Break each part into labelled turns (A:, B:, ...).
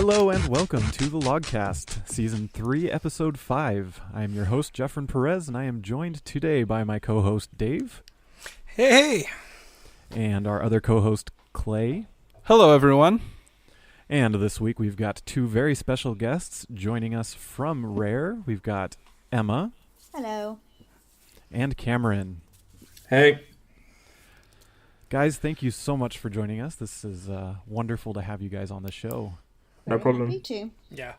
A: Hello and welcome to the Logcast, Season 3, Episode 5. I am your host, Jephren Perez, and I am joined today by my co-host, Dave.
B: Hey!
A: And our other co-host, Clay.
B: Hello, everyone.
A: And this week we've got two very special guests joining us from Rare. We've got Emma.
C: Hello.
A: And Cameron.
D: Hey.
A: Guys, thank you so much for joining us. This is wonderful to have you guys on the show.
D: No problem.
C: Me too.
E: Yeah.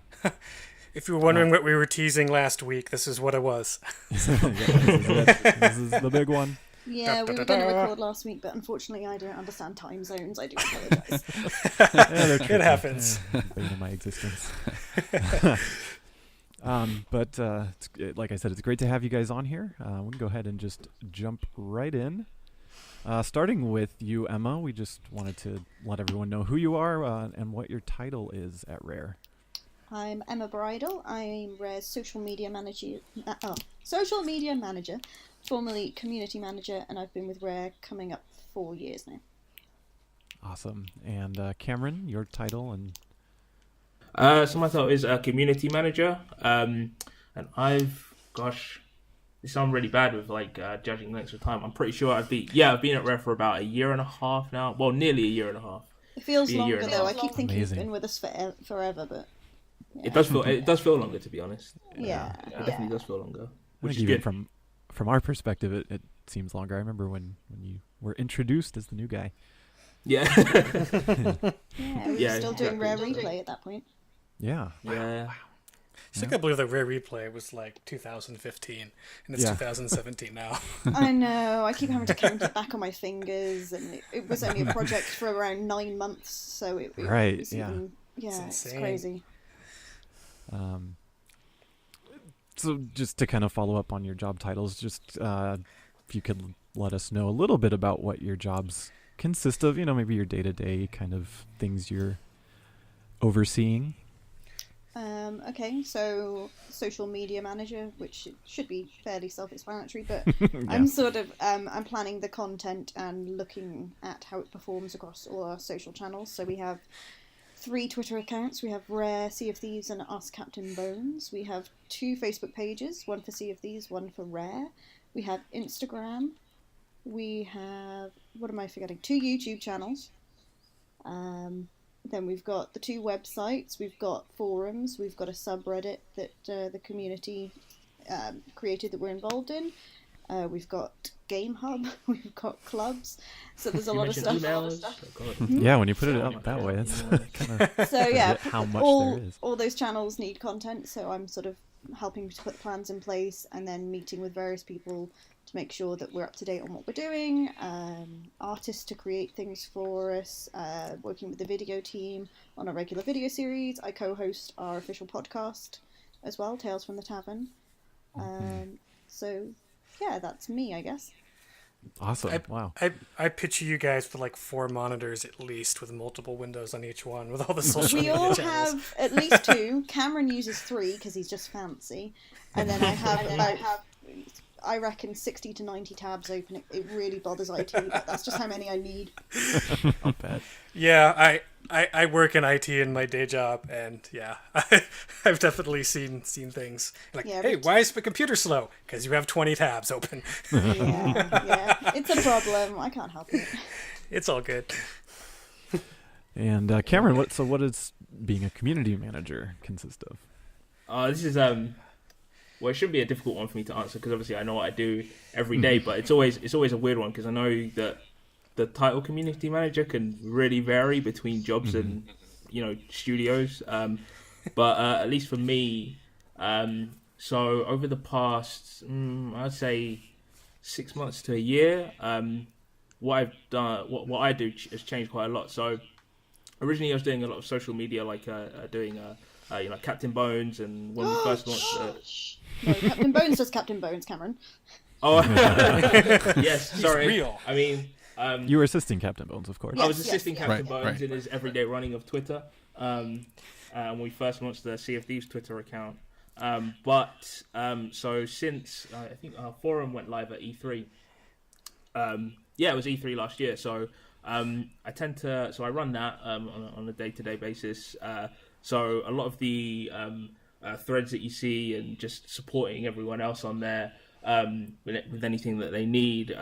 E: If you were wondering what we were teasing last week, this is what it was.
A: This is the big one.
C: Yeah, we were going to record last week, but unfortunately I don't understand time zones. I do apologize.
E: It happens.
A: Bane of my existence. But like I said, it's great to have you guys on here. We can go ahead and just jump right in. Starting with you, Emma, we just wanted to let everyone know who you are and what your title is at Rare.
C: I'm Emma Bridle. I'm Rare's social media manager, formerly community manager, and I've been with Rare coming up 4 years now.
A: Awesome. And Cameron, your title and...
D: So my title is community manager, and this sounds really bad with judging lengths of time. I'm pretty sure I've been at Rare for about a year and a half now. Well, nearly a year and a half.
C: It feels longer though. I keep thinking you've been with us forever, but yeah.
D: It does feel longer, to be honest.
C: Yeah.
D: It definitely does feel longer.
A: I think even from our perspective, it seems longer. I remember when you were introduced as the new guy.
D: Yeah.
C: We were still doing Rare Replay at that point.
A: Yeah.
D: Yeah.
E: I think I believe that Rare Replay was like 2015, and it's 2017 now.
C: I know. I keep having to count it back on my fingers, and it was only a project for around 9 months, so it was even, it's crazy.
A: So just to kind of follow up on your job titles, just if you could let us know a little bit about what your jobs consist of, maybe your day-to-day kind of things you're overseeing.
C: Okay, so social media manager, which should be fairly self-explanatory, but I'm I'm planning the content and looking at how it performs across all our social channels. So we have 3 Twitter accounts. We have Rare, Sea of Thieves, and Us Captain Bones. We have 2 Facebook pages, one for Sea of Thieves, one for Rare. We have Instagram. We have, what am I forgetting? 2 YouTube channels. Then we've got the 2 websites, we've got forums, we've got a subreddit that the community created that we're involved in. We've got Game Hub, we've got clubs, so there's a lot of stuff.
A: Yeah, when you put it up that way, that's kind of
C: how
A: much there is.
C: All those channels need content, so I'm sort of helping to put plans in place and then meeting with various people to make sure that we're up to date on what we're doing, artists to create things for us, working with the video team on a regular video series. I co-host our official podcast as well, Tales from the Tavern. So, yeah, that's me, I guess.
A: Awesome. Wow.
E: I picture you guys with like 4 monitors at least, with multiple windows on each one, with all the social media channels. We all
C: have at least 2. Cameron uses 3 because he's just fancy. And then I have I reckon 60 to 90 tabs open. It really bothers IT, but that's just how many I need.
A: Not bad.
E: Yeah, I work in IT in my day job, and yeah, I've definitely seen things like, hey, why is my computer slow? Because you have 20 tabs open.
C: Yeah, it's a problem. I can't help it.
E: It's all good.
A: And Cameron, what does being a community manager consist of?
D: This is well, it shouldn't be a difficult one for me to answer because obviously I know what I do every day, but it's always a weird one because I know that the title community manager can really vary between jobs and studios. But at least for me, so over the past I'd say 6 months to a year, what I've done, what I do has changed quite a lot. So originally I was doing a lot of social media, doing Captain Bones, and when we first launched.
C: No, Captain Bones does Captain Bones, Cameron.
D: Oh, yes. Sorry.
E: He's real.
D: I mean,
A: you were assisting Captain Bones, of course.
D: Yes, I was assisting Captain Bones in his everyday running of Twitter. When we first launched the Sea of Thieves Twitter account. So since I think our forum went live at E3. It was E3 last year. So I run that on a day-to-day basis. So a lot of the threads that you see and just supporting everyone else on there with anything that they need.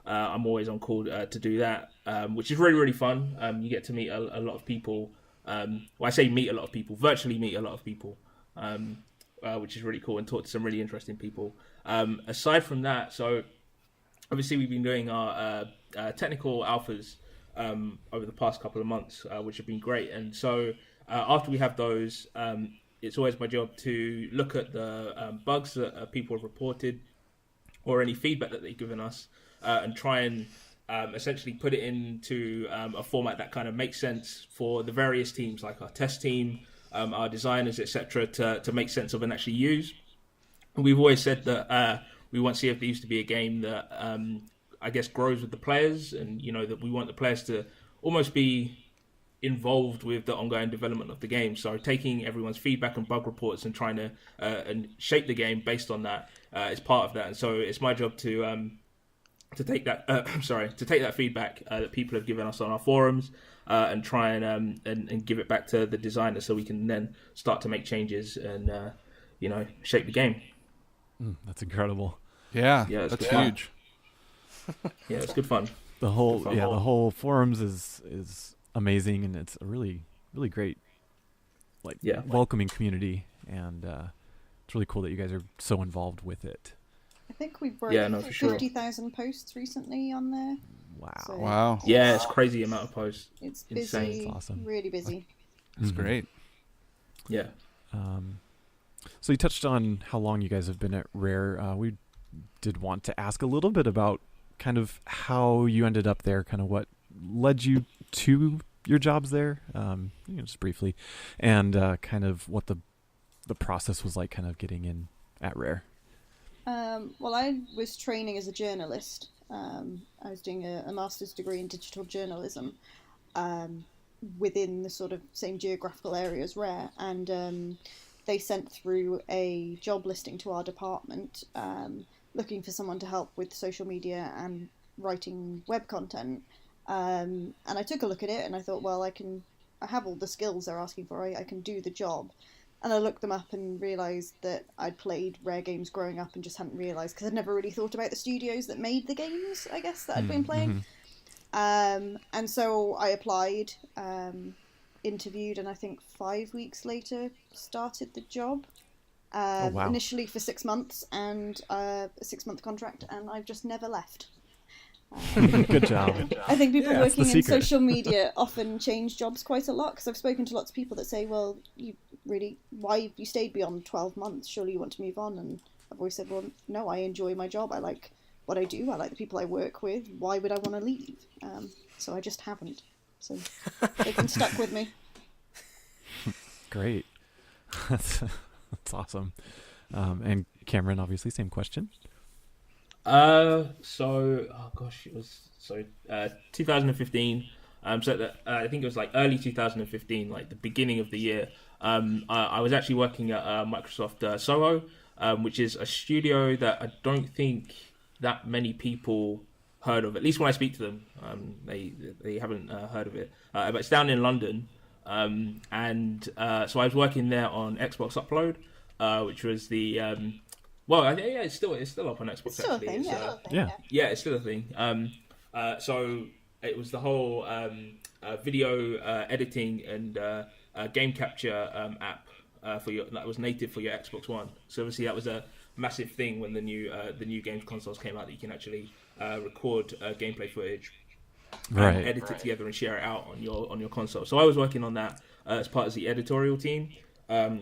D: I'm always on call to do that, which is really, really fun. You get to meet a lot of people. Well, I say meet a lot of people, virtually meet a lot of people, which is really cool, and talk to some really interesting people. Aside from that, so obviously we've been doing our technical alphas over the past couple of months, which have been great. And so after we have those, it's always my job to look at the bugs that people have reported or any feedback that they've given us, and try and essentially put it into a format that kind of makes sense for the various teams, like our test team, our designers, etc., to make sense of and actually use. And we've always said that we want Sea of Thieves to be a game that I guess grows with the players, and that we want the players to almost be involved with the ongoing development of the game. So taking everyone's feedback and bug reports and trying to and shape the game based on that is part of that. And so it's my job to take that to take that feedback that people have given us on our forums and try and give it back to the designers, so we can then start to make changes and shape the game.
A: That's incredible.
B: Yeah,
D: it's
B: that's
D: good fun.
B: huge.
D: Yeah, it's good fun.
A: The whole forums is amazing, and it's a really, really great, welcoming community, and it's really cool that you guys are so involved with it.
C: I think we broke
D: for sure.
C: 50,000 posts recently on there.
A: Wow.
C: So
B: Wow.
D: Yeah, it's crazy amount of posts.
C: It's
D: Insane.
C: busy,
A: That's awesome.
C: really busy.
B: That's great.
D: Yeah.
A: So you touched on how long you guys have been at Rare. We did want to ask a little bit about kind of how you ended up there, kind of what led you to your jobs there, just briefly, and kind of what the process was like, kind of getting in at Rare.
C: Well, I was training as a journalist. I was doing a master's degree in digital journalism within the sort of same geographical area as Rare, and they sent through a job listing to our department looking for someone to help with social media and writing web content. And I took a look at it and I thought, well, I have all the skills they're asking for. I can do the job. And I looked them up and realised that I'd played Rare games growing up and just hadn't realised, because I'd never really thought about the studios that made the games, I guess, that I'd been playing. And so I applied, interviewed, and I think 5 weeks later started the job.
A: Wow.
C: Initially for 6 months, and a 6-month contract, and I've just never left.
A: Good job.
C: I think people
A: that's the
C: working in
A: secret.
C: social media often change jobs quite a lot, because I've spoken to lots of people that say, well, why have you stayed beyond 12 months? Surely you want to move on. And I've always said, well, no, I enjoy my job. I like what I do. I like the people I work with. Why would I want to leave? So I just haven't. So they've been stuck with me.
A: Great. That's awesome. And Cameron, obviously, same question.
D: It was 2015. I think it was like early 2015, like the beginning of the year. I was actually working at Microsoft Soho, which is a studio that I don't think that many people heard of. At least when I speak to them, they haven't heard of it. But it's down in London, so I was working there on Xbox Upload, which was the it's still up on Xbox.
C: It's still
D: actually.
C: a thing,
A: Yeah.
D: Yeah, it's still a thing. So it was the whole video editing and game capture app that was native for your Xbox One. So obviously that was a massive thing when the new games consoles came out, that you can actually record gameplay footage, and edit it together and share it out on your console. So I was working on that as part of the editorial team.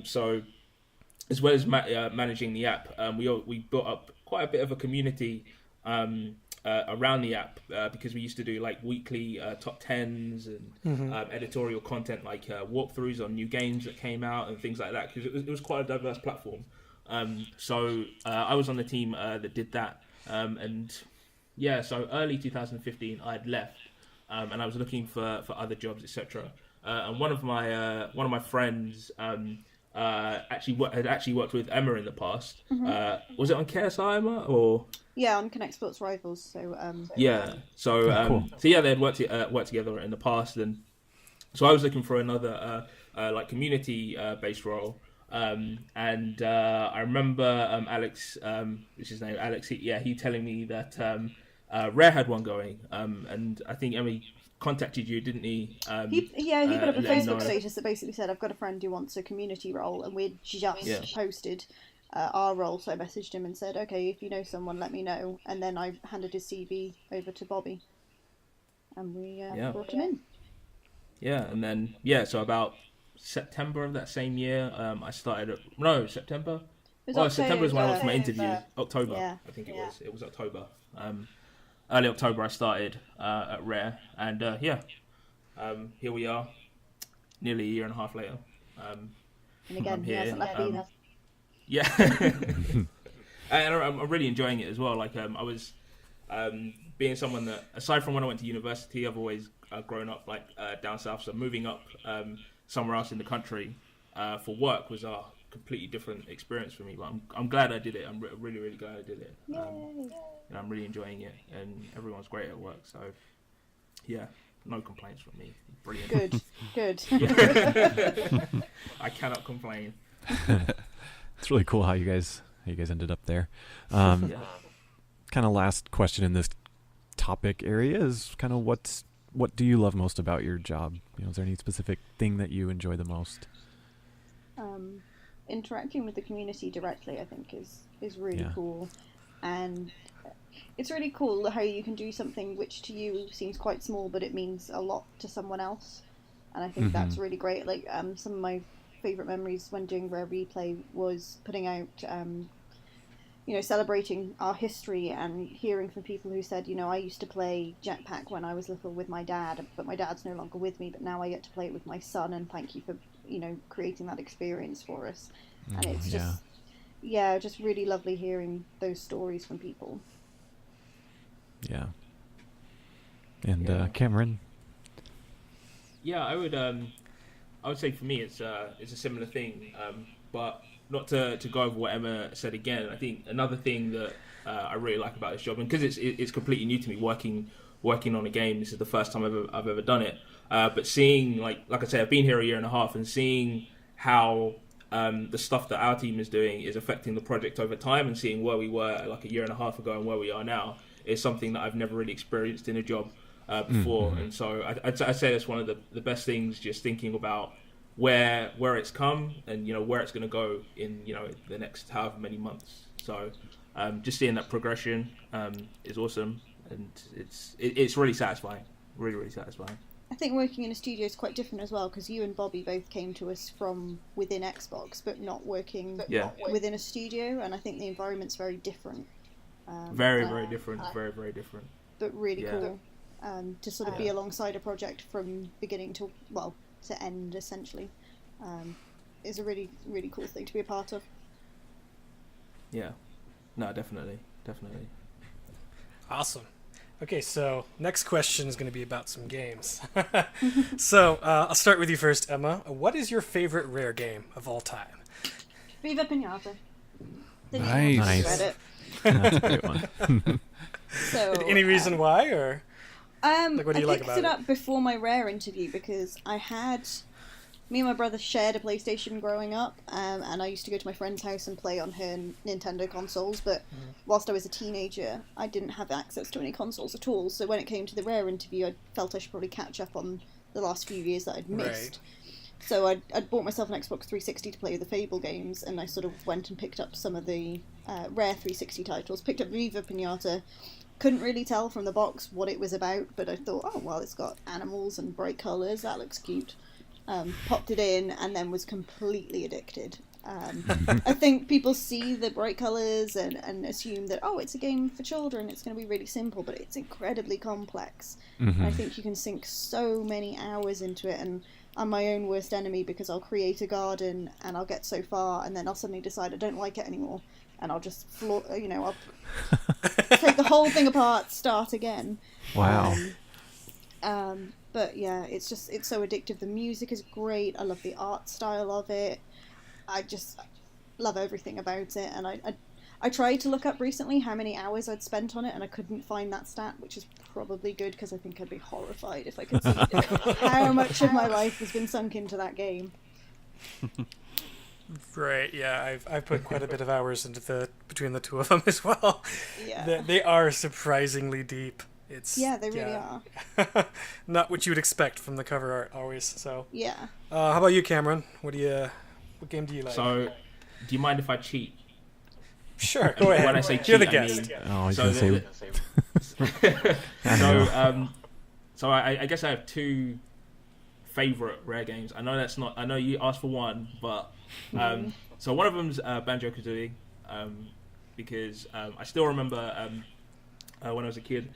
D: So as well as managing the app, we built up quite a bit of a community around the app, because we used to do like weekly top 10s and editorial content, like walkthroughs on new games that came out and things like that, because it was quite a diverse platform. So I was on the team that did that, so early 2015 I had left, and I was looking for other jobs, etc. And one of my friends had actually worked with Emma in the past. Was it on KSI, Emma, or?
C: Yeah, on Connect Sports Rivals. So
A: Cool.
D: So yeah, they had worked together in the past, and so I was looking for another like community based role. And I remember Alex, which is his name, Alex. He telling me that Rare had one going, and I think Emmy contacted you, didn't he?
C: He put up a Facebook status that basically said, "I've got a friend who wants a community role," and we'd just posted our role. So I messaged him and said, "Okay, if you know someone, let me know." And then I handed his CV over to Bobby, and we brought him in.
D: Yeah, and then so about September of that same year, I started September. September is when I went for my interview. October, I think it was. It was October. Early October, I started at Rare, and here we are, nearly a year and a half later.
C: And again, he hasn't left either.
D: Yeah, and I'm really enjoying it as well. Like I was being someone that, aside from when I went to university, I've always grown up like down south. So moving up somewhere else in the country for work was a completely different experience for me. But I'm glad I did it. I'm really, really glad I did it. And I'm really enjoying it, and everyone's great at work. So yeah, no complaints from me. Brilliant.
C: Good.
D: I cannot complain.
A: It's really cool how you guys ended up there. Kind of last question in this topic area is kind of what do you love most about your job? Is there any specific thing that you enjoy the most?
C: Interacting with the community directly, I think, is really cool, and it's really cool how you can do something which to you seems quite small, but it means a lot to someone else, and I think that's really great. Like some of my favourite memories when doing Rare Replay was putting out, celebrating our history and hearing from people who said, I used to play Jetpack when I was little with my dad, but my dad's no longer with me, but now I get to play it with my son, and thank you for, creating that experience for us. And it's just really lovely hearing those stories from people.
A: Yeah. And Cameron?
D: Yeah, I would say for me it's a similar thing, but not to go over what Emma said again. I think another thing that I really like about this job, and because it's completely new to me, working on a game. This is the first time I've ever done it. But seeing like I say, I've been here a year and a half, and seeing how the stuff that our team is doing is affecting the project over time, and seeing where we were like a year and a half ago and where we are now is something that I've never really experienced in a job before. And so I'd say that's one of the best things, just thinking about where it's come and where it's going to go in the next however many months. So just seeing that progression is awesome, and it's really satisfying, really satisfying.
C: I think working in a studio is quite different as well, because you and Bobby both came to us from within Xbox, but not working within a studio, and I think the environment's very different.
D: Very different, very different.
C: But really cool to sort of be alongside a project from beginning to end, essentially, is a really, really cool thing to be a part of.
D: Yeah. No, definitely.
E: Awesome. Okay, so next question is going to be about some games. So I'll start with you first, Emma. What is your favorite Rare game of all time?
C: Viva Pinata.
A: Nice. That's a great one.
C: So,
E: any reason why, or what do you like about it?
C: I picked it up before my Rare interview because me and my brother shared a PlayStation growing up, and I used to go to my friend's house and play on her Nintendo consoles, but whilst I was a teenager, I didn't have access to any consoles at all, so when it came to the Rare interview, I felt I should probably catch up on the last few years that I'd missed. Right. So I'd bought myself an Xbox 360 to play the Fable games, and I sort of went and picked up some of the Rare 360 titles, picked up Viva Pinata. Couldn't really tell from the box what it was about, but I thought, oh, well, it's got animals and bright colours, that looks cute. Popped it in and then was completely addicted. I think people see the bright colours and assume that, it's a game for children, it's going to be really simple, but it's incredibly complex. And I think you can sink so many hours into it, and I'm my own worst enemy because I'll create a garden and I'll get so far and then I'll suddenly decide I don't like it anymore, and I'll just I'll take the whole thing apart, start again.
A: Wow.
C: But yeah, it's so addictive. The music is great. I love the art style of it. I just love everything about it. And I tried to look up recently how many hours I'd spent on it, and I couldn't find that stat, which is probably good because I think I'd be horrified if I could see how much of my life has been sunk into that game.
E: Right, yeah, I've put quite a bit of hours into between the two of them as well.
C: Yeah.
E: They are surprisingly deep.
C: They really are.
E: Not what you would expect from the cover art always. So
C: Yeah.
E: how about you, Cameron? What game do you like?
D: So, do you mind if I cheat?
E: Sure, go ahead.
D: When I say cheat,
E: You're the
D: I
E: guest.
D: mean,
A: Oh, I was
D: so
A: going to say.
D: So I guess I have two favorite Rare games. I know that's not. I know you asked for one, but so one of them's Banjo-Kazooie, because I still remember when I was a kid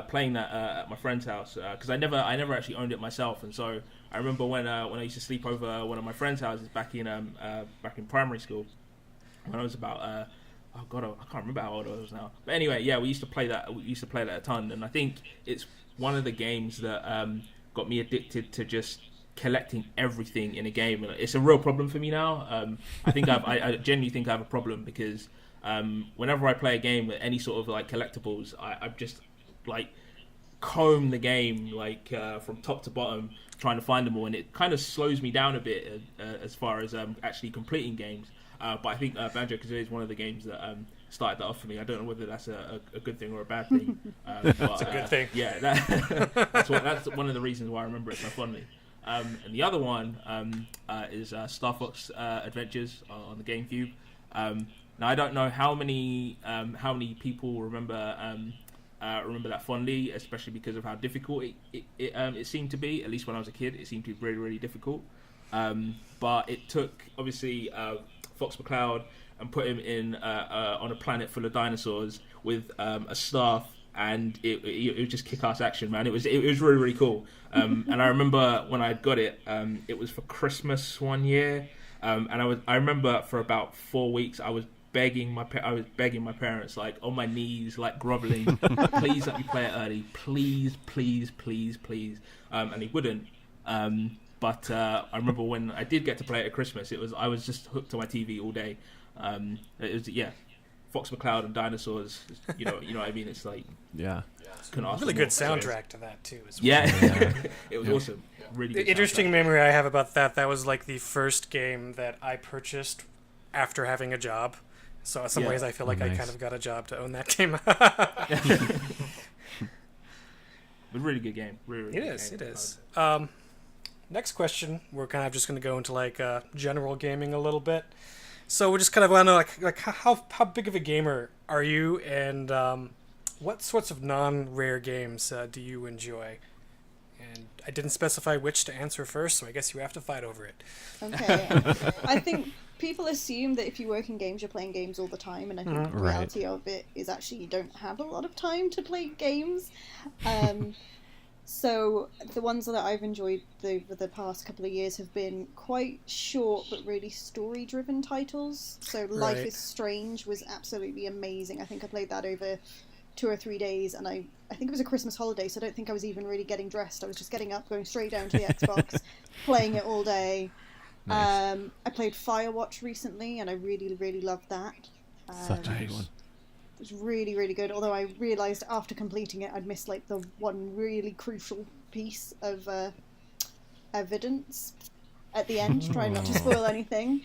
D: playing that at my friend's house, because I never actually owned it myself, and so I remember when I used to sleep over one of my friend's houses back in primary school when I was about oh god, I can't remember how old I was now, but anyway, yeah, we used to play that a ton, and I think it's one of the games that got me addicted to just collecting everything in a game, and it's a real problem for me now. I think I genuinely think I have a problem because whenever I play a game with any sort of like collectibles, I just like comb the game like from top to bottom trying to find them all, and it kind of slows me down a bit as far as actually completing games. But I think Banjo-Kazooie is one of the games that started that off for me. I don't know whether that's a good thing or a bad thing. But,
E: it's a good thing.
D: Yeah, that's one of the reasons why I remember it so fondly. And the other one is Star Fox Adventures on the GameCube. Now I don't know how many people remember that fondly, especially because of how difficult it seemed to be. At least when I was a kid, it seemed to be really, really difficult. But it took obviously Fox McCloud and put him in on a planet full of dinosaurs with a staff, and it was just kick-ass action, man. It was really, really cool. And I remember when I got it, it was for Christmas one year, and I remember for about 4 weeks I was begging my parents, like on my knees, like groveling, please let me play it early, please, please, please, please, and he wouldn't. But I remember when I did get to play it at Christmas, I was just hooked to my TV all day. It was Fox McCloud and dinosaurs. You know what I mean. It's like
E: Really good soundtrack to that too. As well.
D: Yeah, it was awesome. Really good.
E: The interesting
D: soundtrack.
E: memory I have about that was like the first game that I purchased after having a job. So in some ways, I feel like I kind of got a job to own that game.
D: But really good game. Really
E: it is. Next question, we're kind of just going to go into like general gaming a little bit. So we just kind of want to know like how big of a gamer are you, and what sorts of non-rare games do you enjoy? And I didn't specify which to answer first, so I guess you have to fight over it.
C: Okay. I think people assume that if you work in games, you're playing games all the time, and I think the reality of it is actually you don't have a lot of time to play games. So the ones that I've enjoyed over the past couple of years have been quite short but really story-driven titles. So Life is Strange was absolutely amazing. I think I played that over 2 or 3 days, and I think it was a Christmas holiday, so I don't think I was even really getting dressed. I was just getting up, going straight down to the Xbox, playing it all day. Nice. I played Firewatch recently, and I really, really loved that.
A: Such a good one.
C: It was really, really good, although I realised after completing it I'd missed like the one really crucial piece of evidence at the end, trying not to spoil anything.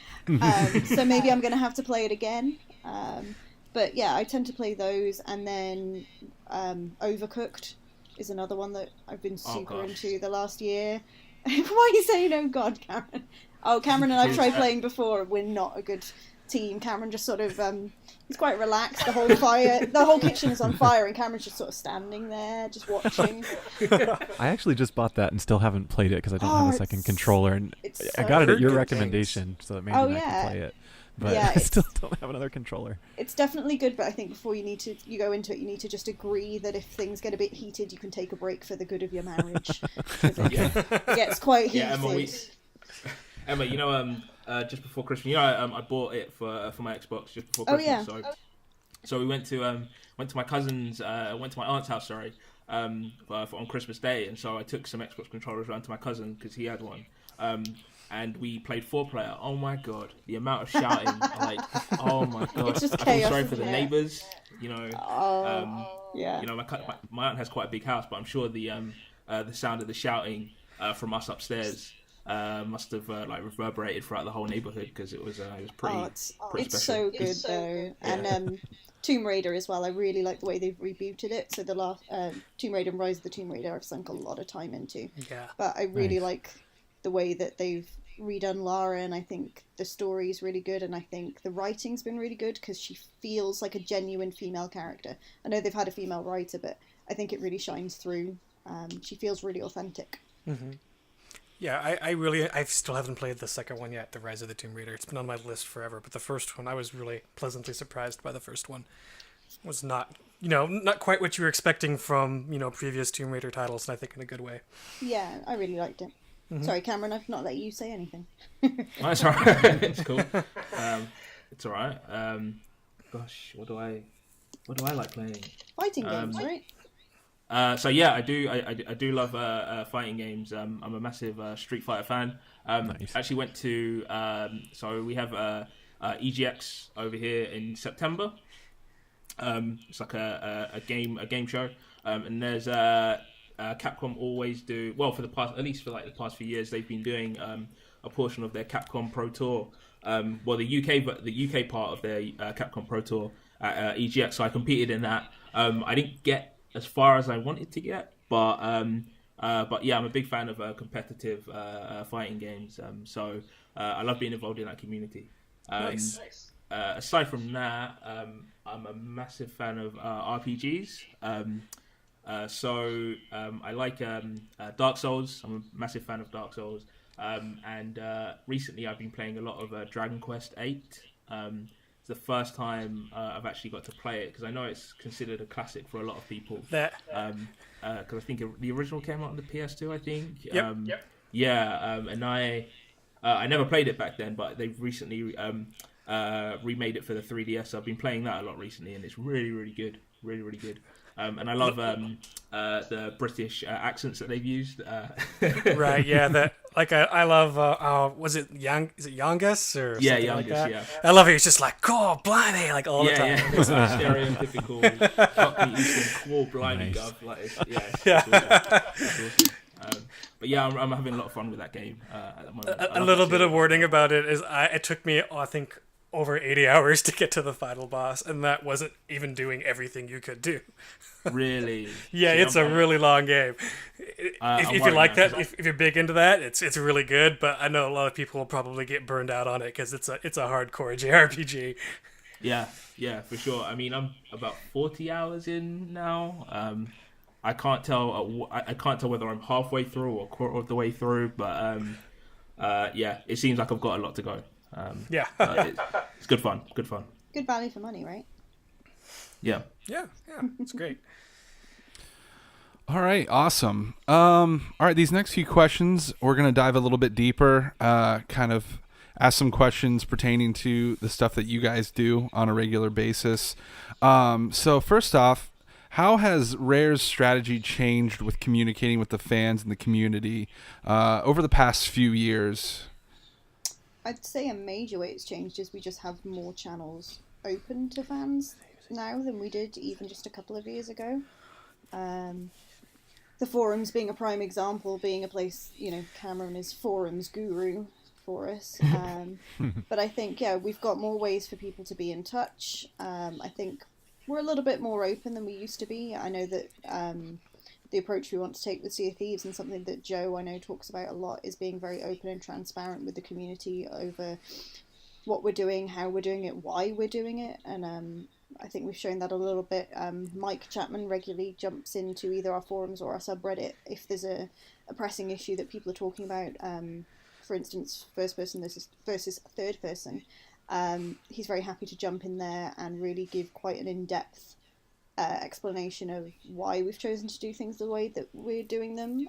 C: So maybe I'm going to have to play it again. But yeah, I tend to play those, and then Overcooked is another one that I've been super into the last year. Why are you saying oh god, Cameron? Oh, Cameron and I've tried playing before. We're not a good team. Cameron just sort of he's quite relaxed. The whole kitchen is on fire, and Cameron's just sort of standing there, just watching.
A: I actually just bought that and still haven't played it because I don't have a second controller, and I got it at your recommendation, so that maybe I can play it. But I still don't have another controller. It's
C: definitely good, but I think before you go into it, you need to just agree that if things get a bit heated, you can take a break for the good of your marriage. It gets quite heated.
D: Emma, you know, just before Christmas, I bought it for my Xbox just before Christmas.
C: Oh, yeah.
D: So we went to my cousin's, went to my aunt's house, on Christmas Day, and so I took some Xbox controllers around to my cousin because he had one. And we played 4-player. Oh my god, the amount of shouting! Oh my god,
C: it's just
D: I
C: chaos,
D: feel sorry for the neighbours. You know, my aunt has quite a big house, but I'm sure the sound of the shouting from us upstairs must have like reverberated throughout the whole neighborhood because it was pretty.
C: It's
D: special.
C: so good though, and Tomb Raider as well. I really like the way they've rebooted it. So the last Tomb Raider and Rise of the Tomb Raider, I've sunk a lot of time into.
E: Yeah.
C: But I really like the way that they've redone Lara, and I think the story's really good, and I think the writing's been really good because she feels like a genuine female character. I know they've had a female writer, but I think it really shines through. She feels really authentic.
E: Mm-hmm. Yeah, I still haven't played the second one yet, The Rise of the Tomb Raider. It's been on my list forever, but the first one, I was really pleasantly surprised by the first one. It was not quite what you were expecting from, previous Tomb Raider titles, and I think in a good way.
C: Yeah, I really liked it. Mm-hmm. Sorry, Cameron, I've not let you say anything.
D: That's all right. It's cool. It's all right. Gosh, what do I like playing?
C: Fighting games, right?
D: So yeah, I do love fighting games. I'm a massive Street Fighter fan.
A: Nice.
D: Actually went to so we have EGX over here in September. It's like a game show, and there's Capcom always do well for the past few years. They've been doing a portion of their Capcom Pro Tour. The UK part of their Capcom Pro Tour at EGX. So I competed in that. I didn't get as far as I wanted to get, but yeah, I'm a big fan of competitive fighting games. So I love being involved in that community.
E: Nice.
D: Aside from that, I'm a massive fan of RPGs. So I like Dark Souls. I'm a massive fan of Dark Souls. And recently I've been playing a lot of Dragon Quest VIII. It's the first time I've actually got to play it because I know it's considered a classic for a lot of people. Because I think the original came out on the PS2, I think.
E: Yep.
D: Yeah, and I never played it back then, but they've recently remade it for the 3DS. So I've been playing that a lot recently, and it's really, really good. Really, really good. And I love the British accents that they've used.
E: Right, yeah. I love. Was it Young? Is it Youngus or
D: yeah,
E: something
D: Youngus?
E: Like that?
D: Yeah.
E: I love it. He's just like, "Cool, blimey!" Like all the time.
D: Yeah, it's like stereotypical Cockney Eastern core blimey
A: Nice.
D: guff. Like, it's awesome. But yeah, I'm having a lot of fun with that game at the moment.
E: A little bit of wording about it is, it took me, I think, over 80 hours to get to the final boss, and that wasn't even doing everything you could do.
D: Really?
E: Yeah, it's a really long game. If you like that, if you're big into that, it's really good. But I know a lot of people will probably get burned out on it because it's a hardcore JRPG.
D: Yeah, for sure. I mean, I'm about 40 hours in now. I can't tell. I can't tell whether I'm halfway through or quarter of the way through. But yeah, it seems like I've got a lot to go.
E: Yeah,
D: it's good fun. Good fun.
C: Good value for money, right?
D: Yeah,
E: it's great.
B: All right, awesome. All right, these next few questions, we're going to dive a little bit deeper, kind of ask some questions pertaining to the stuff that you guys do on a regular basis. So first off, how has Rare's strategy changed with communicating with the fans and the community over the past few years?
C: I'd say a major way it's changed is we just have more channels open to fans now than we did even just a couple of years ago. The forums being a prime example, being a place, Cameron is forums guru for us. But I think, we've got more ways for people to be in touch. I think we're a little bit more open than we used to be. I know that the approach we want to take with Sea of Thieves, and something that Joe, I know, talks about a lot, is being very open and transparent with the community over what we're doing, how we're doing it, why we're doing it, and I think we've shown that a little bit. Mike Chapman regularly jumps into either our forums or our subreddit if there's a pressing issue that people are talking about. For instance, first person versus third person. He's very happy to jump in there and really give quite an in-depth explanation of why we've chosen to do things the way that we're doing them.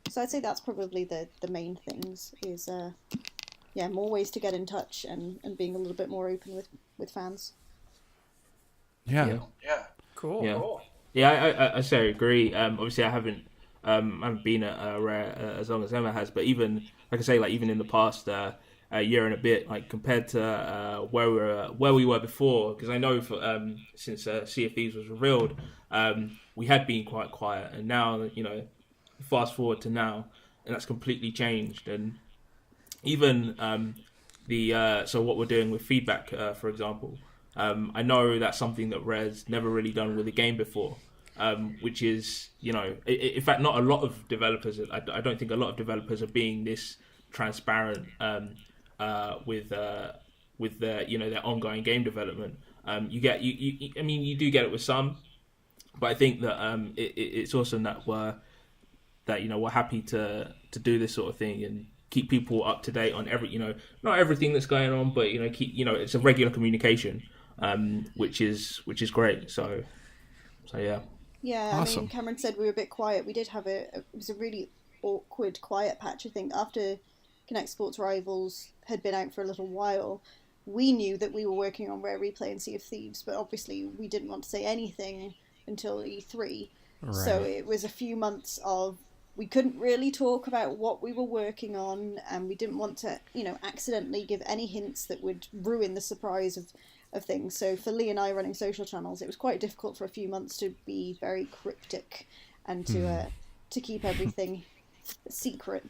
C: So I'd say that's probably the main things is more ways to get in touch and being a little bit more open with fans.
B: Yeah.
E: Cool.
D: Yeah.
E: Cool.
D: Yeah, I so agree. Obviously, I haven't been at Rare as long as Emma has, but even like I say, like even in the past a year and a bit, like compared to where we were before, because I know since Sea of Thieves was revealed, we had been quite quiet, and now fast forward to now, that's completely changed. And even so what we're doing with feedback, for example, I know that's something that Rare's never really done with a game before, which is, in fact, not a lot of developers. I don't think a lot of developers are being this transparent with their their ongoing game development. You do get it with some, but I think that it's awesome that we're happy to do this sort of thing and keep people up to date on not everything that's going on, but keep it's a regular communication, which is great. So yeah.
C: Yeah,
B: Awesome.
C: I mean, Cameron said we were a bit quiet. We did have it was a really awkward quiet patch. I think after Connect Sports Rivals had been out for a little while, we knew that we were working on Rare Replay and Sea of Thieves, but obviously we didn't want to say anything until E3.
A: Right.
C: So it was a few months of we couldn't really talk about what we were working on, and we didn't want to, accidentally give any hints that would ruin the surprise of things. So for Lee and I running social channels, it was quite difficult for a few months to be very cryptic and to keep everything secret.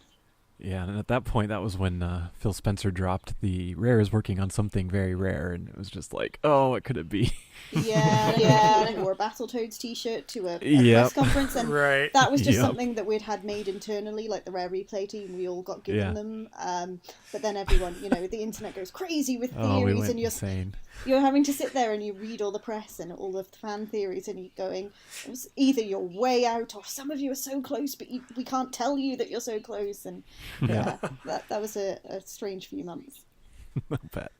A: Yeah, and at that point, that was when Phil Spencer dropped the Rare is working on something very rare, and it was just like, oh, what could it be?
C: Yeah. I wore a Battletoads t-shirt to a press conference, and
E: Right.
C: that was just something that we'd had made internally, like the Rare Replay team. We all got given them, but then everyone, the internet goes crazy with theories, and you're having to sit there and you read all the press and all the fan theories, and you're going, either you're way out, or some of you are so close, but we can't tell you that you're so close, and that was a strange few months.
A: I bet.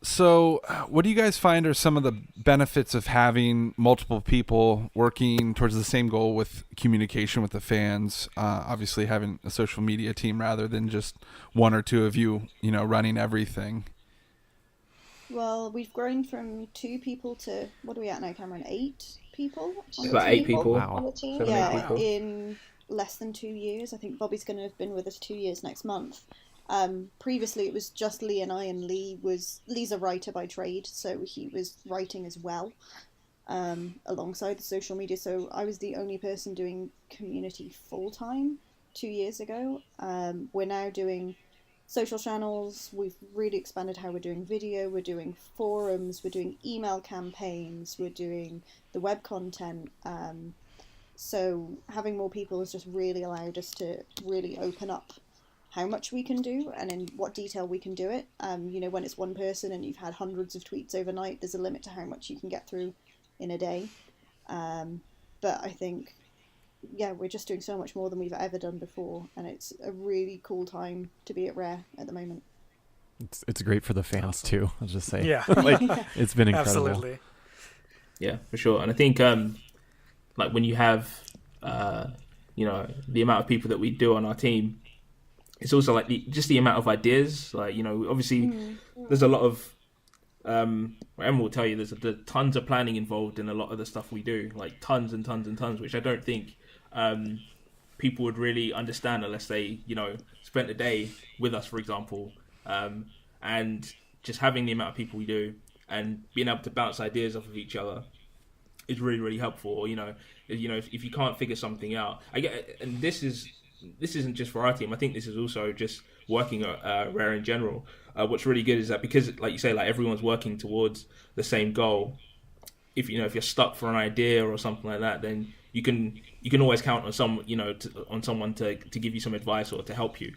B: So, what do you guys find are some of the benefits of having multiple people working towards the same goal with communication with the fans? Obviously, having a social media team rather than just one or two of you, running everything.
C: Well, we've grown from 2 people to, what are we at now, Cameron? 8 people?
D: It's about 8 people
A: Wow.
D: on the team.
C: In less than 2 years. I think Bobby's going to have been with us 2 years next month. Previously it was just Lee and I, and Lee's a writer by trade, so he was writing as well, alongside the social media. So I was the only person doing community full-time 2 years ago. We're now doing social channels. We've really expanded how we're doing video. We're doing forums. We're doing email campaigns. We're doing the web content. So having more people has just really allowed us to really open up how much we can do and in what detail we can do it. When it's one person and you've had hundreds of tweets overnight, there's a limit to how much you can get through in a day. But I think, we're just doing so much more than we've ever done before, and it's a really cool time to be at Rare at the moment.
A: It's great for the fans too. I'll just say, it's been incredible.
E: Absolutely.
D: Yeah, for sure. And I think, when you have, the amount of people that we do on our team, it's also like the amount of ideas. Obviously, there's a lot of, Emma will tell you, there's tons of planning involved in a lot of the stuff we do, like tons and tons and tons, which I don't think people would really understand unless they, spent a day with us, for example. And just having the amount of people we do and being able to bounce ideas off of each other is really, really helpful. If you can't figure something out, and this isn't just for our team. I think this is also just working at Rare in general. What's really good is that because, like you say, everyone's working towards the same goal. If you're stuck for an idea or something like that, then you can always count on someone to give you some advice or to help you.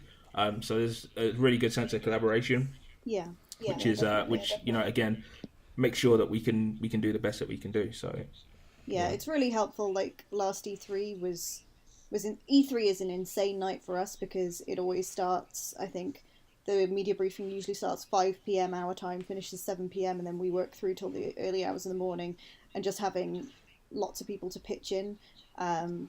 D: So there's a really good sense of collaboration.
C: Yeah.
D: Which again, make sure that we can do the best that we can do. So
C: it's really helpful. Like last E3 E3 is an insane night for us because it always starts, I think, the media briefing usually starts 5 p.m. our time, finishes 7 p.m, and then we work through till the early hours in the morning, and just having lots of people to pitch in.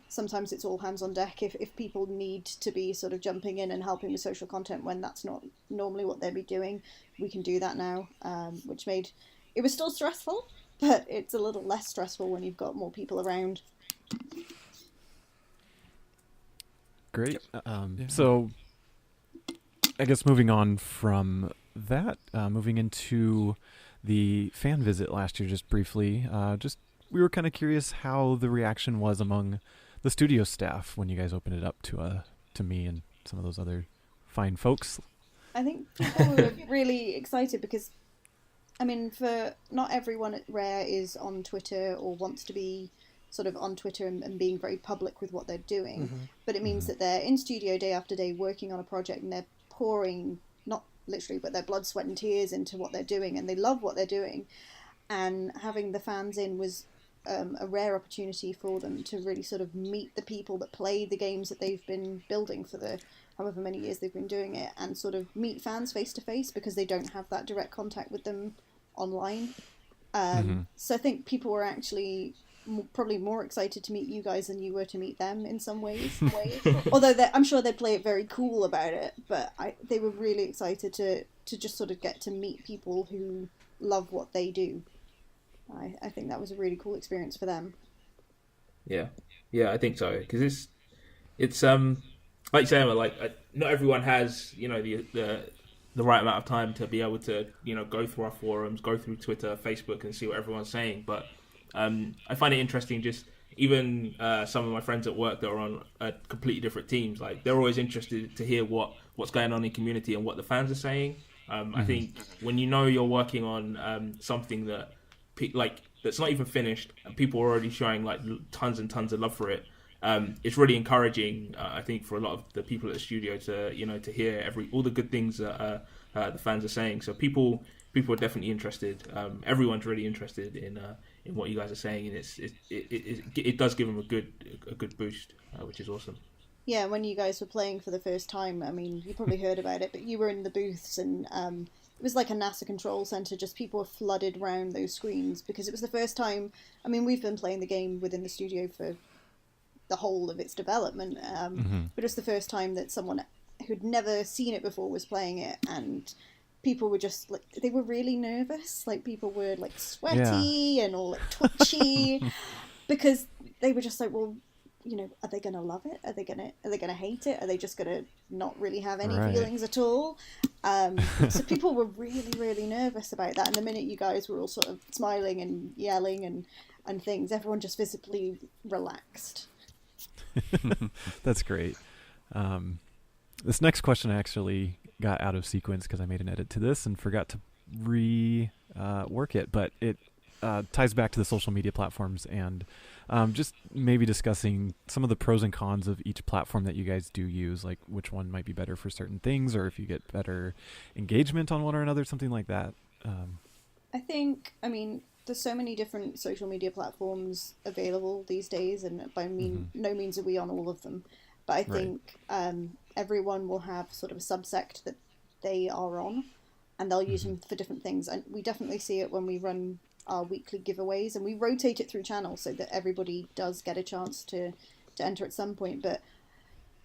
C: Sometimes it's all hands on deck if people need to be sort of jumping in and helping with social content when that's not normally what they'd be doing. We can do that now, which made it was still stressful, but it's a little less stressful when you've got more people around.
A: Great. So I guess moving on from that, moving into the fan visit last year, just briefly, we were kind of curious how the reaction was among the studio staff when you guys opened it up to me and some of those other fine folks?
C: I think people were really excited because, I mean, for not everyone at Rare is on Twitter or wants to be sort of on Twitter and being very public with what they're doing, but it means that they're in studio day after day working on a project and they're pouring, not literally, but their blood, sweat and tears into what they're doing, and they love what they're doing. And having the fans in was a rare opportunity for them to really sort of meet the people that play the games that they've been building for the however many years they've been doing it, and sort of meet fans face to face because they don't have that direct contact with them online. So I think people were actually probably more excited to meet you guys than you were to meet them in some ways. Although I'm sure they'd play it very cool about it, but they were really excited to just sort of get to meet people who love what they do. I think that was a really cool experience for them.
D: Yeah, I think so, because it's like you say, Emma, like not everyone has the right amount of time to be able to go through our forums, go through Twitter, Facebook, and see what everyone's saying. But I find it interesting. Just even some of my friends at work that are on completely different teams, like they're always interested to hear what's going on in community and what the fans are saying. I think when you're working on something that that's not even finished and people are already showing like tons and tons of love for it, it's really encouraging, I think, for a lot of the people at the studio to hear all the good things that the fans are saying. So people are definitely interested. Everyone's really interested in what you guys are saying, and it does give them a good boost, which is awesome.
C: Yeah, when you guys were playing for the first time, I mean, you probably heard about it, but you were in the booths and it was like a NASA control center. Just people were flooded around those screens because it was the first time. I mean, we've been playing the game within the studio for the whole of its development, but it's the first time that someone who'd never seen it before was playing it, and people were just like, they were really nervous. Like people were like sweaty and all like twitchy because they were just like, well, are they gonna love it? Are they gonna hate it? Are they just gonna not really have any feelings at all? So people were really, really nervous about that. And the minute you guys were all sort of smiling and yelling and things, everyone just visibly relaxed.
A: That's great. This next question I actually got out of sequence because I made an edit to this and forgot to work it, but it ties back to the social media platforms and just maybe discussing some of the pros and cons of each platform that you guys do use, like which one might be better for certain things, or if you get better engagement on one or another, something like that.
C: I think, there's so many different social media platforms available these days, and by no means are we on all of them, but I think everyone will have sort of a subsect that they are on, and they'll use them for different things. And we definitely see it when we run our weekly giveaways, and we rotate it through channels so that everybody does get a chance to enter at some point. But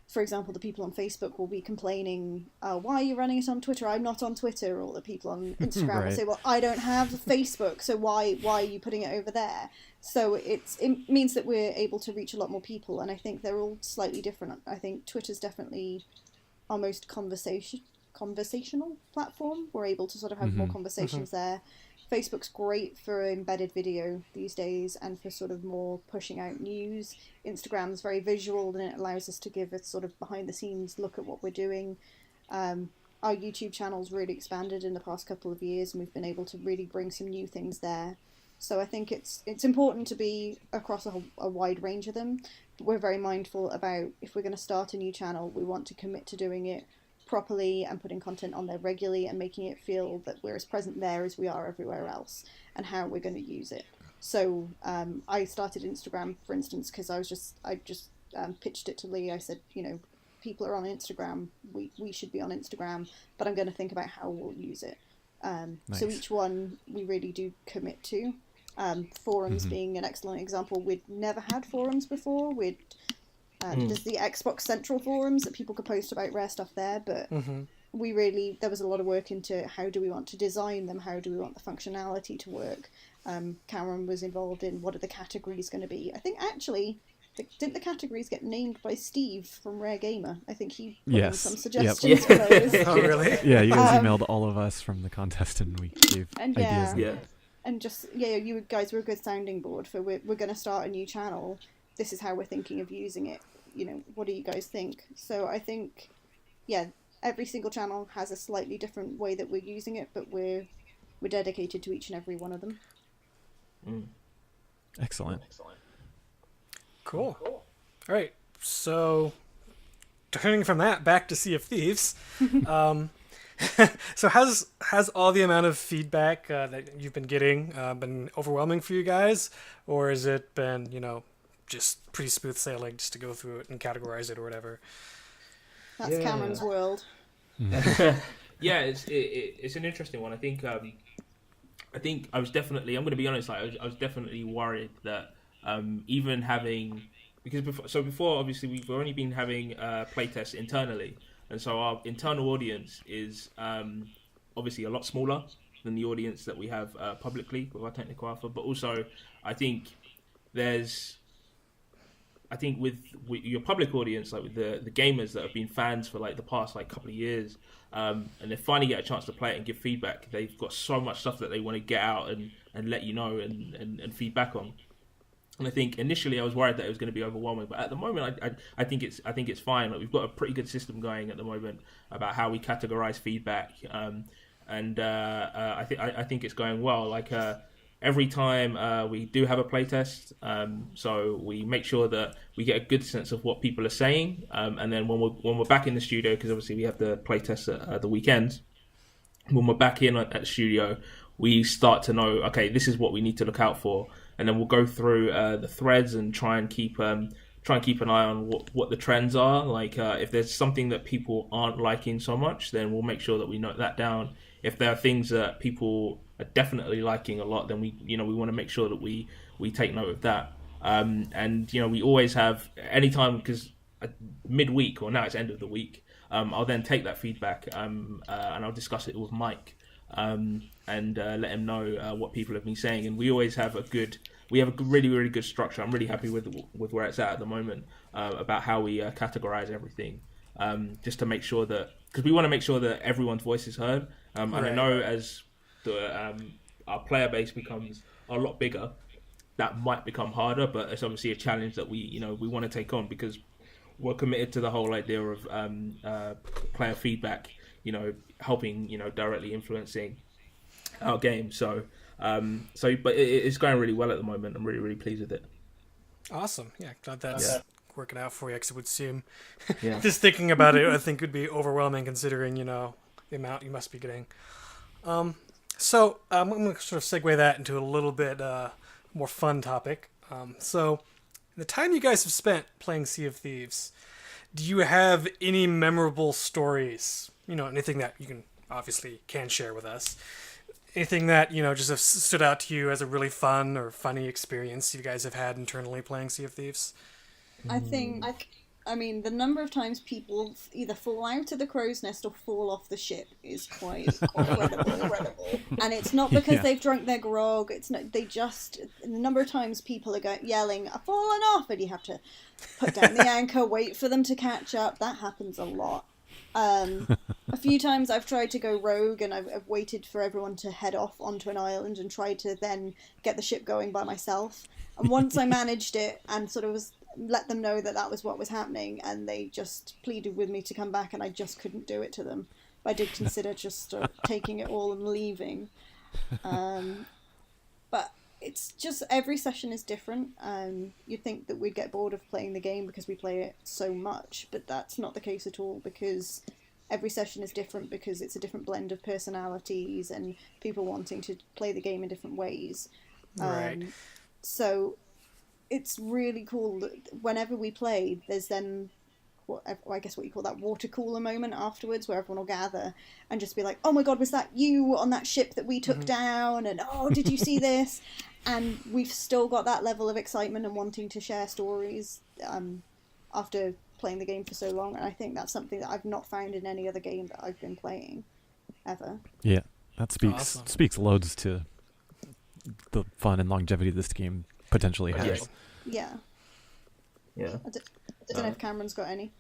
C: for example, the people on Facebook will be complaining, why are you running it on Twitter? I'm not on Twitter. Or the people on Instagram will say, well, I don't have Facebook, so why are you putting it over there? So it means that we're able to reach a lot more people, and I think they're all slightly different. I think Twitter's definitely our most conversational platform. We're able to sort of have more conversations there. Facebook's great for embedded video these days and for sort of more pushing out news. Instagram's very visual, and it allows us to give a sort of behind the scenes look at what we're doing. Our YouTube channel's really expanded in the past couple of years, and we've been able to really bring some new things there. So I think it's important to be across a wide range of them, but we're very mindful about, if we're going to start a new channel, we want to commit to doing it properly and putting content on there regularly and making it feel that we're as present there as we are everywhere else, and how we're going to use it. So I started Instagram, for instance, because I just pitched it to Lee. I said, people are on Instagram, we should be on Instagram, but I'm going to think about how we'll use it.
A: Nice.
C: So each one we really do commit to. Forums being an excellent example. We'd never had forums before. There's the Xbox Central forums that people could post about Rare stuff there, but there was a lot of work into how do we want to design them, how do we want the functionality to work. Cameron was involved in what are the categories going to be. I think actually, didn't the categories get named by Steve from Rare Gamer? I think he put in some suggestions for those.
E: Oh, really?
A: Yeah, you guys emailed all of us from the contest, and we gave ideas.
C: And just you guys were a good sounding board for we're going to start a new channel. this is how we're thinking of using it. What do you guys think? So I think, yeah, every single channel has a slightly different way that we're using it, but we're dedicated to each and every one of them.
A: Excellent.
E: Cool. All right. So, turning from that back to Sea of Thieves, so has all the amount of feedback that you've been getting been overwhelming for you guys, or has it been, just pretty smooth sailing just to go through it and categorize it or whatever?
C: That's Cameron's world.
D: Yeah, it's an interesting one. I think I was definitely, I'm going to be honest, like I was definitely worried that even having, because before obviously we've only been having playtests internally, and so our internal audience is obviously a lot smaller than the audience that we have publicly with our technical alpha. But also, I think with your public audience, like with the gamers that have been fans for like the past like couple of years, and they finally get a chance to play it and give feedback, they've got so much stuff that they want to get out and let you know and feedback on. And I think initially I was worried that it was going to be overwhelming, but at the moment I think it's fine. Like, we've got a pretty good system going at the moment about how we categorize feedback, and I think it's going well. Like every time we do have a playtest, so we make sure that we get a good sense of what people are saying, and then when we're back in the studio, because obviously we have the playtest at the weekends, when we're back in at the studio, we start to know, okay, this is what we need to look out for. And then we'll go through the threads and try and keep an eye on what the trends are. Like if there's something that people aren't liking so much, then we'll make sure that we note that down. If there are things that people are definitely liking a lot, then we want to make sure that we take note of that. And we always have, anytime, because midweek, or now it's end of the week, I'll then take that feedback and I'll discuss it with Mike. And let him know what people have been saying, and we always have a really, really good structure. I'm really happy with where it's at the moment, about how we categorize everything, just to make sure that, because we want to make sure that everyone's voice is heard, and I know as our player base becomes a lot bigger, that might become harder, but it's obviously a challenge that we want to take on, because we're committed to the whole idea of player feedback, helping, directly influencing our game. But it's going really well at the moment. I'm really, really pleased with it.
E: Awesome. Yeah, glad that's working out for you, because it would seem,
D: Yeah.
E: just thinking about it, I think would be overwhelming considering, the amount you must be getting. So I'm going to sort of segue that into a little bit more fun topic. So the time you guys have spent playing Sea of Thieves, do you have any memorable stories? Anything that you can share with us. Anything that, just have stood out to you as a really fun or funny experience you guys have had internally playing Sea of Thieves?
C: I think, the number of times people either fall out of the crow's nest or fall off the ship is quite incredible. And it's not because they've drunk their grog. It's not. The number of times people are yelling, "I've fallen off," and you have to put down the anchor, wait for them to catch up. That happens a lot. A few times I've tried to go rogue, and I've waited for everyone to head off onto an island and tried to then get the ship going by myself. And once I managed it and sort of let them know that was what was happening, and they just pleaded with me to come back, and I just couldn't do it to them. I did consider just taking it all and leaving. But it's just, every session is different. You'd think that we'd get bored of playing the game because we play it so much, but that's not the case at all, because every session is different, because it's a different blend of personalities and people wanting to play the game in different ways.
E: Right.
C: So it's really cool that whenever we play, there's then I guess what you call that water cooler moment afterwards, where everyone will gather and just be like, "Oh my god, was that you on that ship that we took down?" And "Oh, did you see this?" And we've still got that level of excitement and wanting to share stories after playing the game for so long. And I think that's something that I've not found in any other game that I've been playing ever.
A: Yeah, that speaks loads to the fun and longevity this game potentially has.
C: Yeah.
D: Yeah.
C: I don't know if Cameron's got any.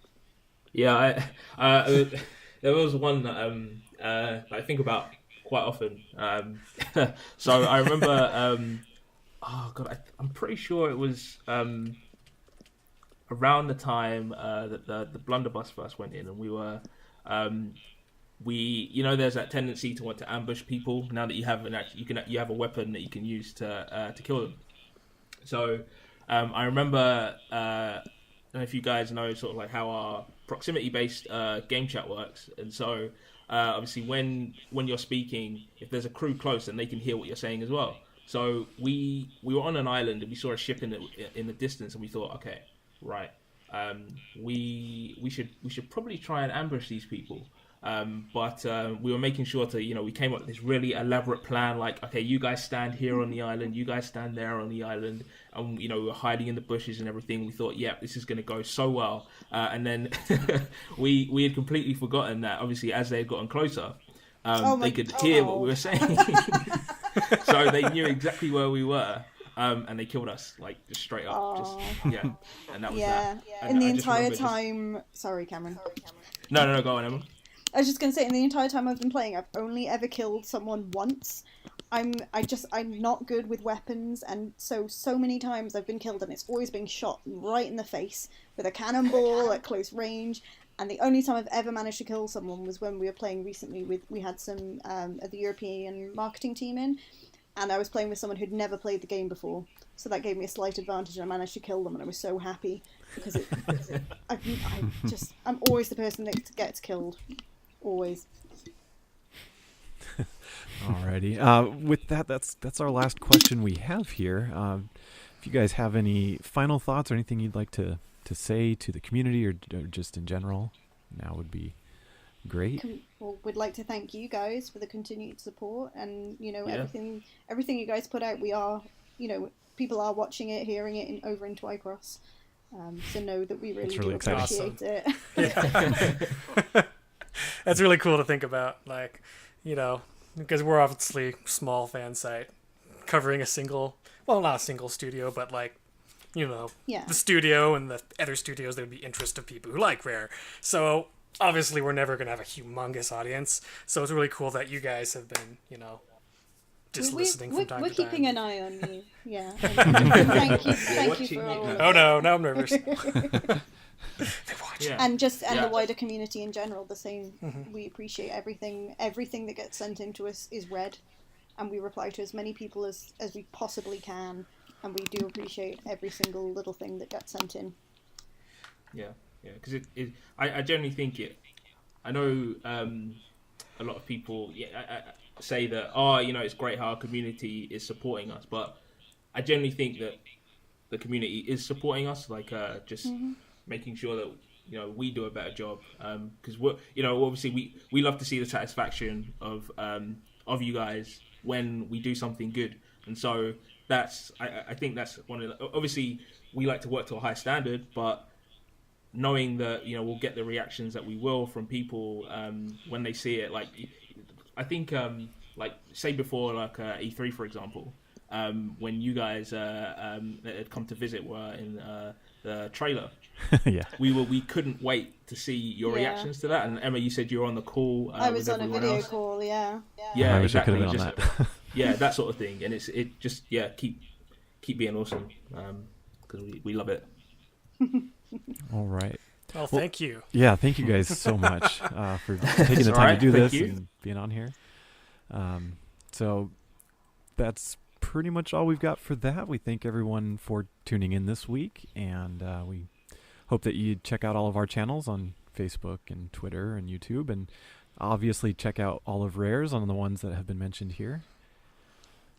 D: Yeah, there was one that I think about quite often. So I remember, I'm pretty sure it was around the time that the blunderbuss first went in, and we were there's that tendency to want to ambush people now that you have you have a weapon that you can use to kill them. So I remember I don't know if you guys know sort of like how our proximity based game chat works, and so obviously when you're speaking, if there's a crew close, then they can hear what you're saying as well. So we were on an island and we saw a ship in the distance, and we thought, okay, right, we should probably try and ambush these people. But we were making sure to, we came up with this really elaborate plan, like, okay, you guys stand here on the island, you guys stand there on the island, and, we were hiding in the bushes and everything. We thought, yeah, this is going to go so well. And then we had completely forgotten that, obviously, as they had gotten closer, they could hear what we were saying. So they knew exactly where we were. And they killed us, like, just straight up. And that was that. And
C: in the entire time... Sorry, Cameron.
D: No, go on, Emma.
C: I was just going to say, in the entire time I've been playing, I've only ever killed someone once. I'm not good with weapons, and so many times I've been killed, and it's always been shot right in the face with a cannonball at close range. And the only time I've ever managed to kill someone was when we were playing recently we had some of the European marketing team in, and I was playing with someone who'd never played the game before, so that gave me a slight advantage, and I managed to kill them, and I was so happy because I'm always the person that gets killed, always.
A: Alrighty. With that, that's our last question we have here. If you guys have any final thoughts or anything you'd like to say to the community or just in general, now would be great.
C: Well, we'd like to thank you guys for the continued support, and everything you guys put out. We are, people are watching it, hearing it over in Twycross. So know that we really do appreciate it.
E: Yeah. That's really cool to think about, like, because we're obviously a small fan site covering not a single studio, but like, the studio and the other studios that would be interest of people who like Rare. So obviously we're never going to have a humongous audience. So it's really cool that you guys have been, just listening from time to time.
C: We're keeping an eye on you. Yeah. Thank you for all of
E: Oh no, now I'm nervous.
C: They watch. Yeah. And the wider community in general, the same. Mm-hmm. We appreciate everything that gets sent into us is read, and we reply to as many people as we possibly can, and we do appreciate every single little thing that gets sent in.
D: Yeah, because I generally think it. I know a lot of people say that it's great how our community is supporting us, but I generally think that the community is supporting us, like just making sure that we do a better job, because we're obviously we love to see the satisfaction of you guys when we do something good, and so I think that's one of the, obviously we like to work to a high standard, but knowing that we'll get the reactions that we will from people when they see it, like I think like say before like E3 for example, when you guys that had come to visit were in the trailer.
A: Yeah,
D: we couldn't wait to see your reactions to that. And Emma, you said you were on the call.
C: I was on a video
D: else.
C: Call. Yeah.
A: I wish
D: exactly.
A: I could have been on that.
D: Yeah, that sort of thing, and it just keep being awesome, because we love it.
A: All right.
E: Well, thank you.
A: Yeah, thank you guys so much for taking the time to do this and being on here. So that's pretty much all we've got for that. We thank everyone for tuning in this week, and we hope that you check out all of our channels on Facebook and Twitter and YouTube, and obviously check out all of Rare's on the ones that have been mentioned here.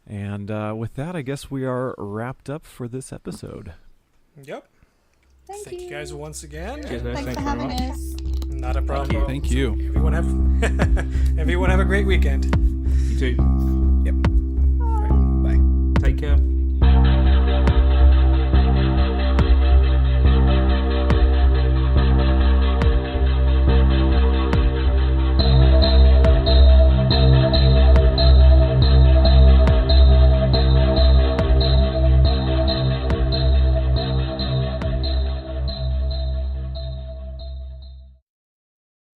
A: And with that, I guess we are wrapped up for this episode.
E: Yep.
C: Thank you
E: guys once again.
C: Thanks for having us.
E: Not a problem.
B: Thank you.
E: Everyone have a great weekend.
D: You too.
E: Yep.
C: Bye.
E: All right, bye.
D: Take care.